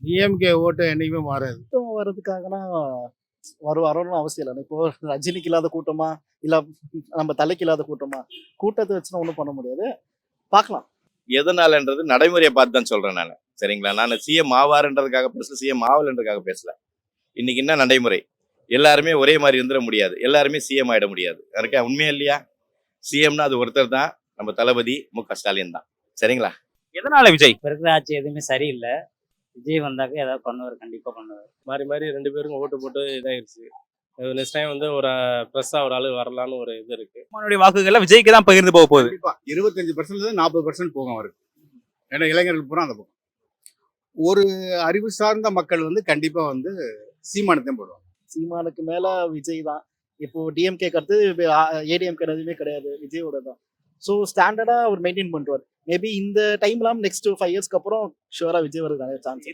DMK ஓட்டு என்னைக்குமே மாறாது. கூட்டம் வர்றதுக்காகனா வரணும்னு அவசியம் இல்லை. இப்போ ரஜினிக்கு இல்லாத கூட்டமா, இல்ல நம்ம தலைக்கு இல்லாத கூட்டமா, கூட்டத்தை வச்சுனா ஒன்றும் பண்ண முடியாது. பார்க்கலாம். எதனாலன்றது நடைமுறையை பார்த்து தான் சொல்றேன் நான். சரிங்களா? நான் சிஎம் ஆவாருன்றதுக்காக பேசல, சிஎம் ஆவலன்றதுக்காக பேசல. இன்னைக்கு என்ன நடைமுறை? எல்லாருமே ஒரே மாதிரி இருந்துட முடியாது, எல்லாருமே சிஎம் ஆயிட முடியாது. கரெக்டா? உண்மையா இல்லையா? சிஎம்னா அது ஒருத்தர் தான், நம்ம தளபதி மு.க. ஸ்டாலின் தான். சரிங்களா? எதனால விஜய்? இப்போ இருக்கிற ஆட்சி எதுவுமே சரியில்லை. விஜய் வந்தாக்க ஏதாவது பண்ணுவார், கண்டிப்பாக பண்ணுவார். மாறி மாறி 2 பேருக்கும் ஓட்டு போட்டு இதாயிருச்சு. நெக்ஸ்ட் டைம் வந்து ஒரு ப்ரெஸ்ஸாக ஒரு ஆள் வரலான்னு ஒரு இது இருக்கு. நம்மளுடைய வாக்குகளை விஜய்க்கு தான் பகிர்ந்து போக போகுது. கண்டிப்பா 25% 40% போகும் அவருக்கு. ஏன்னா இளைஞர்கள் பூரா அந்த பக்கம். ஒரு அறிவு சார்ந்த மக்கள் வந்து கண்டிப்பா வந்து சீமானத்தையும் போடுவாங்க. சீமானுக்கு மேல விஜய் தான். இப்போ டிஎம்கே அடுத்து ஏடிஎம்கே எதுவுமே கிடையாது, விஜயோட தான். ஸோ ஸ்டாண்டர்டா அவர் மெயின்டைன் பண்ணுவார். மேபி இந்த டைம்லாம் நெக்ஸ்ட் 5 இயர்ஸ்க்கு அப்புறம் ஷுவரா விஜய் வரதுக்கான சான்ஸ்.